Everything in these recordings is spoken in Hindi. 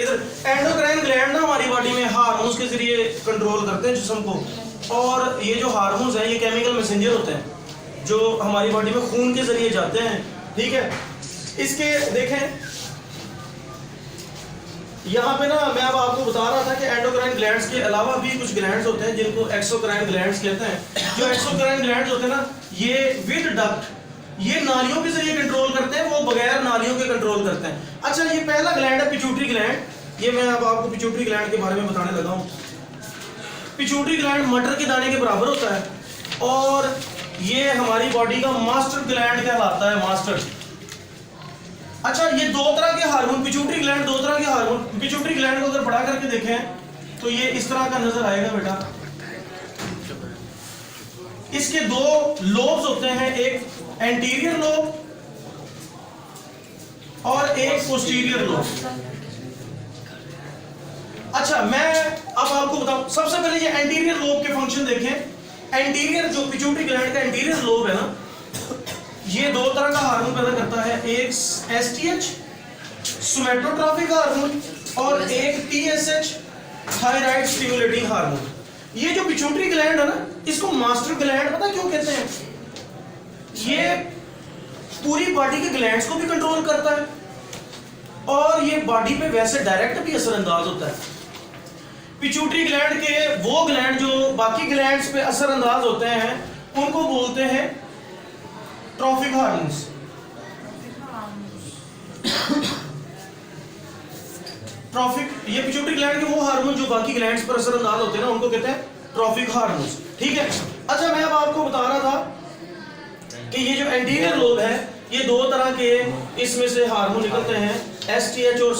इधर एंडोक्राइन ग्लैंड ना हमारी बॉडी में हार्मोन्स के जरिए कंट्रोल करते हैं जिस्म को, और ये जो हार्मोन्स हैं ये केमिकल मैसेंजर होते हैं जो हमारी बॉडी में खून के जरिए जाते हैं, ठीक है। इसके देखें यहाँ पे ना मैं अब आपको बता रहा था कि एंडोक्राइन ग्लैंड्स के अलावा भी कुछ ग्लैंड्स होते हैं जिनको एक्सोक्राइन ग्लैंड्स कहते हैं। जो एक्सोक्राइन ग्लैंड्स होते हैं ना ये विद डक्ट, ये नालियों के जरिए कंट्रोल करते हैं, वो बगैर नालियों के कंट्रोल करते हैं। अच्छा, ये पहला ग्लैंड है पिट्यूटरी ग्लैंड। ये मैं अब आपको पिट्यूटरी ग्लैंड के बारे में बताने लगा हूँ। पिट्यूटरी ग्लैंड मटर के दाने के बराबर होता है और ये हमारी बॉडी का मास्टर ग्लैंड कहलाता है, मास्टर। अच्छा, ये दो तरह के हार्मोन, पिट्यूटरी ग्लैंड दो तरह के हार्मोन, पिट्यूटरी ग्लैंड को अगर बढ़ा करके देखें तो ये इस तरह का नजर आएगा बेटा। इसके दो लोब्स होते हैं, एक एंटीरियर लोब और एक पोस्टीरियर लोब। अच्छा, मैं अब आपको बताऊं, सबसे पहले ये एंटीरियर लोब के फंक्शन देखें। एंटीरियर जो पिट्यूटरी ग्लैंड का एंटीरियर लोब है ना, ये दो तरह का हार्मोन पैदा करता है, एक एसटीएच सोमैटोट्रॉपिक हार्मोन और एक टीएसएच थायराइड स्टिमुलेटिंग हार्मोन। ये जो पिट्यूटरी ग्लैंड है ना, इसको मास्टर ग्लैंड पता क्यों कहते हैं? ये पूरी बॉडी के ग्लैंड्स को भी कंट्रोल करता है और ये बॉडी पे वैसे डायरेक्ट भी असरअंदाज होता है। पिट्यूटरी ग्लैंड के वो ग्लैंड जो बाकी ग्लैंड्स पे असरअंदाज होते हैं उनको बोलते हैं ट्रॉफिक हार्मोन्स। ट्रॉफिक, ये पिट्यूटरी ग्लैंड के वो हार्मोन जो बाकी ग्लैंड्स पर असरअंदाज होते हैं ना, उनको कहते हैं ट्रॉफिक हार्मोन्स, ठीक है। अच्छा, मैं अब आपको बता रहा था कि ये जो एंटीरियर लोब है ये दो तरह के इसमें से हार्मोन निकलते हैं, एसटीएच और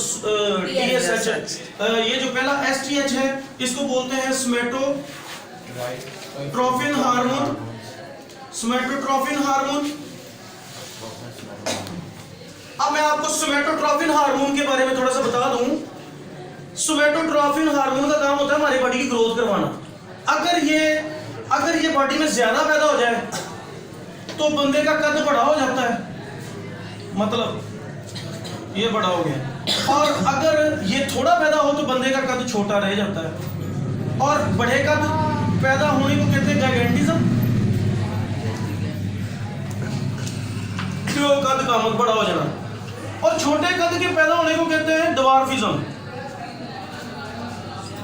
टीएसएच। ये जो पहला एसटीएच है इसको बोलते हैं सोमैटोट्रोफिन हार्मोन, सोमैटोट्रोफिन हार्मोन। अब मैं आपको सोमैटोट्रोफिन हार्मोन के बारे में थोड़ा सा बता दूं। सोमैटोट्रोफिन हार्मोन का काम होता है हमारी बॉडी की ग्रोथ करवाना। अगर ये बॉडी में ज्यादा पैदा हो जाए तो बंदे का कद बड़ा हो जाता है, मतलब ये बड़ा हो गया, और अगर ये थोड़ा पैदा हो तो बंदे का कद छोटा रह जाता है। और बड़े कद पैदा होने को कहते हैं जाइगेंटिज्म, जो कद का मत बड़ा हो जाना, और छोटे कद के पैदा होने को कहते हैं ड्वार्फिज्म।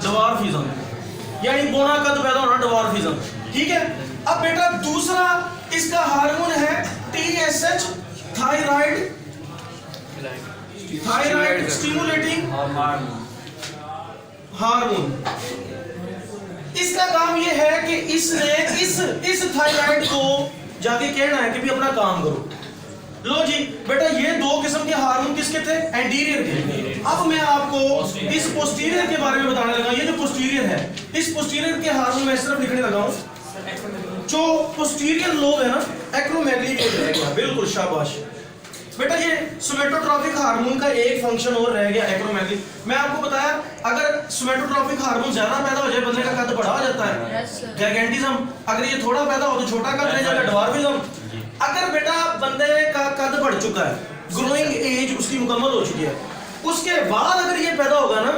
ड्वार्फिज्म यानी बौना कद पैदा होना, ड्वार्फिज्म, ठीक है। अब बेटा दूसरा इसका हार्मोन है टीएसएच, थायराइड स्टिमुलेटिंग हार्मोन। इसका काम यह है कि इसने इस थायराइड को जाके कहना है कि भी अपना काम करो। लो जी बेटा, ये दो किस्म के हार्मोन किसके थे? एंटीरियर के। अब मैं आपको इस पोस्टीरियर के बारे में बताने लगा। ये जो पोस्टीरियर है, इस पोस्टीरियर के हार्मोन मैं सिर्फ लिखने लगा हूं। जो पोस्टीरियर लोब है ना, एक्रोमेगली में रह गया, बिल्कुल शाबाश बेटा। ये सोमैटोट्रॉपिक हार्मोन का एक फंक्शन और रह गया, एक्रोमेगली। मैं आपको बताया अगर सोमैटोट्रॉपिक हार्मोन ज्यादा पैदा हो जाए बंदे का कद बड़ा हो जाता है, जाइगेंटिज्म। अगर ये थोड़ा पैदा हो तो छोटा कद रह जाएगा, ड्वार्फिज्म। अगर बेटा बंदे का कद बढ़ चुका है, ग्रोइंग एज उसकी मुकम्मल हो चुकी है, उसके बाद अगर ये पैदा होगा ना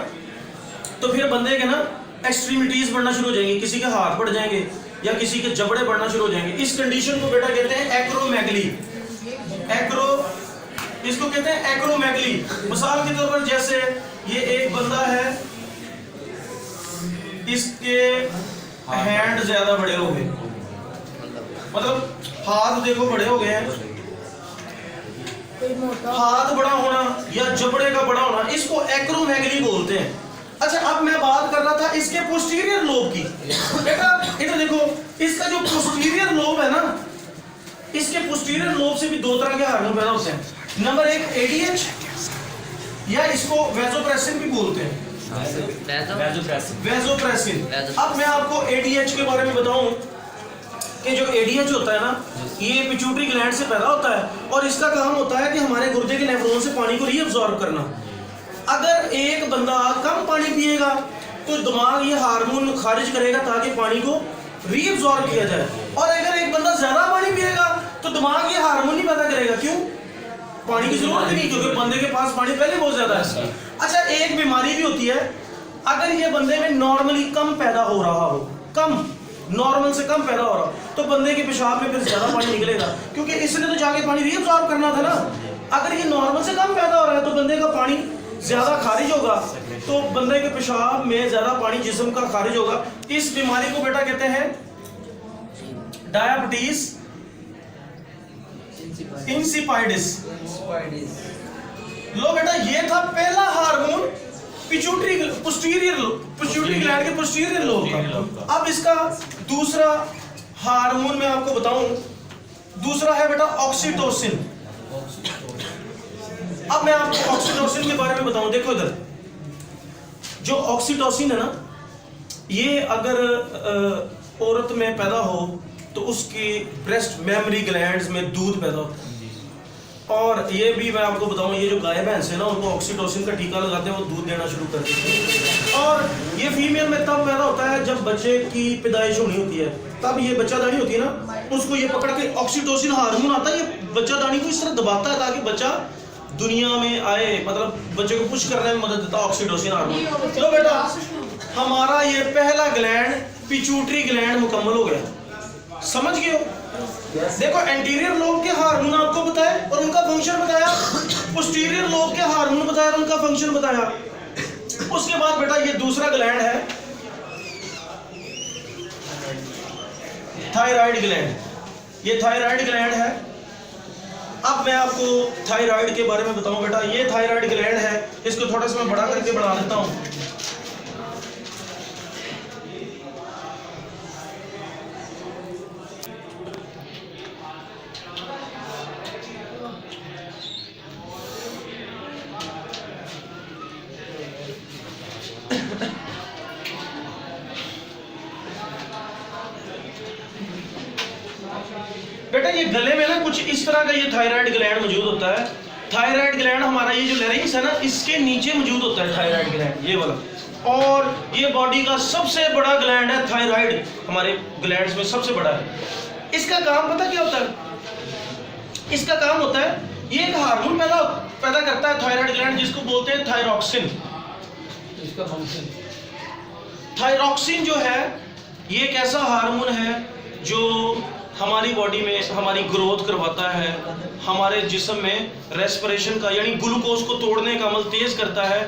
तो फिर बंदे के ना एक्सट्रीमिटीज बढ़ना शुरू हो जाएंगे, किसी के हाथ बढ़ जाएंगे या किसी के जबड़े बढ़ना शुरू हो जाएंगे। इस कंडीशन को बेटा कहते हैं एक्रोमेगली। इसको कहते हैं एक्रोमेगली। मिसाल के तौर पर जैसे ये एक बंदा है, इसके हैंड ज्यादा बड़े हो गए, मतलब हाथ देखो बड़े हो गए हैं, हाथ बड़ा होना या जबड़े का बड़ा होना, इसको एक्रोमेगली बोलते हैं। अच्छा, अब मैं बात कर रहा था इसके पोस्टीरियर लोब की। बेटा इधर देखो, इसका जो पोस्टीरियर लोब है ना, इसके पोस्टीरियर लोब से भी दो तरह के हार्मोन पैदा होते हैं। नंबर एक एडीएच, या इसको वैसोप्रेसिन भी बोलते हैं, वैसोप्रेसिन। अब मैं आपको एडीएच के बारे में बताऊं कि जो एडीएच होता है ना, ये पिट्यूटरी ग्लैंड से पैदा होता है और इसका काम होता है कि हमारे गुर्दे के नेफ्रॉन से पानी को रीअब्सॉर्ब करना। अगर एक बंदा कम पानी पिएगा तो दिमाग ये हार्मोन खारिज करेगा ताकि पानी को रीअब्सॉर्ब किया जाए, और अगर एक बंदा ज्यादा पानी पिएगा तो दिमाग ये हार्मोन नहीं पैदा करेगा। क्यों? पानी की जरूरत ही नहीं, क्योंकि बंदे के पास पानी पहले बहुत ज्यादा है। अच्छा, एक बीमारी भी होती है, अगर ये बंदे में नॉर्मली कम पैदा हो रहा हो, कम नॉर्मल से कम पैदा हो रहा हो, तो बंदे के पेशाब में फिर ज्यादा पानी निकलेगा, क्योंकि इसने तो जाके पानी रीअब्सॉर्ब करना था ना। अगर ये नॉर्मल से कम पैदा हो रहा है तो बंदे का पानी ज्यादा खारिज होगा, तो बंदे के पेशाब में ज्यादा पानी जिस्म का खारिज होगा। इस बीमारी को बेटा कहते हैं डायबिटीज इंसिपाइडिस। लो बेटा, ये था पहला हार्मोन पिट्यूटरी ग्लैंड के पोस्टीरियर लोब का। अब इसका दूसरा हार्मोन मैं आपको बताऊं, दूसरा है बेटा ऑक्सीटोसिन। अब मैं आपको ऑक्सीटोसिन के बारे में बताऊं। देखो इधर, जो ऑक्सीटोसिन है ना, ये अगर औरत में पैदा हो तो उसकी ब्रेस्ट मेमोरी ग्लैंड्स में दूध पैदा होता है। और ये भी मैं आपको बताऊं, ये जो गाय भैंस है ना, उनको ऑक्सीटोसिन का टीका लगाते हैं, वो दूध देना शुरू कर देते हैं। और ये फीमेल में तब पैदा होता है जब बच्चे की पैदाइश होनी होती है, तब ये बच्चादानी होती है ना, उसको ये पकड़ के ऑक्सीटोसिन हार्मोन आता है, ये बच्चादानी को इस तरह दबाता है ताकि बच्चा दुनिया में आए, मतलब बच्चे को पुश करने में मदद देता है ऑक्सीटोसिन हार्मोन। चलो बेटा, हमारा ये पहला ग्लैंड पिट्यूटरी ग्लैंड मुकम्मल हो गया, समझ गए हो? देखो, एंटीरियर लोब के हार्मोन आपको बताया और उनका फंक्शन बताया, पोस्टीरियर लोब के हार्मोन बताया और उनका फंक्शन बताया। उसके बाद बेटा ये दूसरा ग्लैंड है थायराइड ग्लैंड। ये थायराइड ग्लैंड है। अब मैं आपको थायराइड के बारे में बताऊं बेटा, ये थायराइड ग्लैंड है, इसको थोड़ा सा मैं बड़ा करके बढ़ा देता हूं। बेटा ये गले में ना कुछ इस तरह का ये थायराइड ग्लैंड मौजूद होता है। थायराइड ग्लैंड हमारा ये जो लैरिंक्स है ना, इसके नीचे मौजूद होता है थायराइड ग्लैंड, ये वाला। और ये बॉडी का सबसे बड़ा ग्लैंड है थायराइड, हमारे ग्लैंड्स में सबसे बड़ा है। इसका काम पता क्या होता है? इसका काम होता है, ये एक हार्मोन पैदा करता है थायराइड ग्लैंड, जिसको बोलते हैं थायरॉक्सिन। इसका फंक्शन, थायरॉक्सिन जो है ये एक ऐसा हार्मोन है जो हमारी बॉडी में हमारी ग्रोथ करवाता है, हमारे जिस्म में रेस्पिरेशन का यानी ग्लूकोज को तोड़ने का अमल तेज करता है,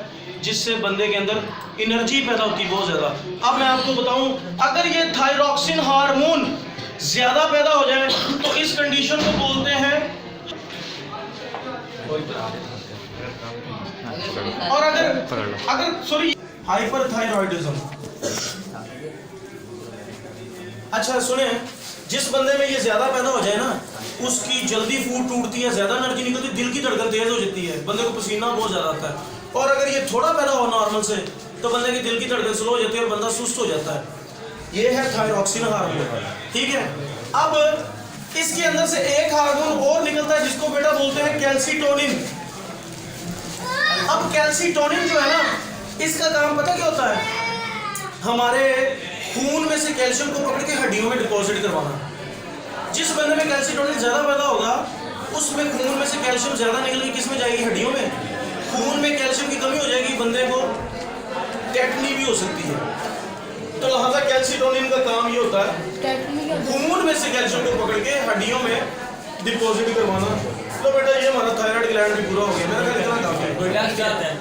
जिससे बंदे के अंदर एनर्जी पैदा होती है बहुत ज्यादा। अब मैं आपको बताऊं, अगर ये थायरॉक्सिन हार्मोन ज्यादा पैदा हो जाए तो इस कंडीशन को बोलते हैं, और अगर सॉरी हाइपरथायरॉइडिज्म। अच्छा सुने, जिस बंदे में ये ज्यादा पैदा हो जाए ना, उसकी जल्दी फूड टूटती है, ज्यादा एनर्जी निकलती है, दिल की धड़कन तेज हो जाती है, बंदे को पसीना बहुत ज्यादा आता है। और अगर ये थोड़ा पैदा हो नॉर्मल से, तो बंदे की दिल की धड़कन स्लो हो जाती है और बंदा सुस्त हो जाता है। ये है थायरॉक्सिन हार्मोन, ठीक है। अब इसके अंदर से एक हार्मोन और निकलता है जिसको बेटा बोलते हैं कैल्सीटोनिन। अब कैल्सीटोनिन जो है ना, इसका काम पता क्या होता है? हमारे खून में से कैल्शियम को पकड़ के हड्डियों में डिपॉजिट करवाना। जिस बंदे में कैल्सीटोनिन ज्यादा पैदा होगा, उसमें खून में से कैल्शियम ज्यादा निकल के किस में जाएगी? हड्डियों में। खून में कैल्शियम की कमी हो जाएगी, बंदे को टेटनी भी हो सकती है। तो लिहाजा कैल्सीटोनिन का काम ये होता है खून में से कैल्शियम को पकड़ के हड्डियों में डिपॉजिट करवाना। तो बेटा ये हमारा थायराइड ग्लैंड भी पूरा हो गया। मेरा ख्याल इतना काफी है।